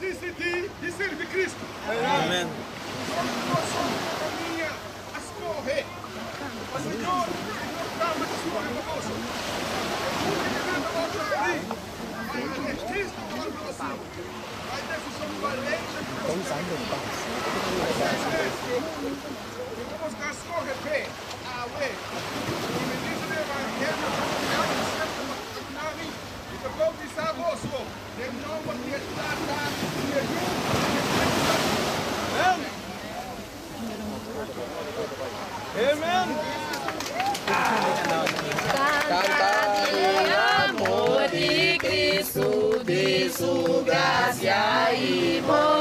decidir e servir Cristo. Amém. Nós somos caminha a escorrer. O Senhor está na sua conosco. Mas Cristo falou assim. Mas decisão valente. Vamos a escorrer bem. A ver. O ministro do Evangelho e depois de Saboso, de novo de Estrada, de Amém. Canta de amor de Cristo, de sua graça e amor.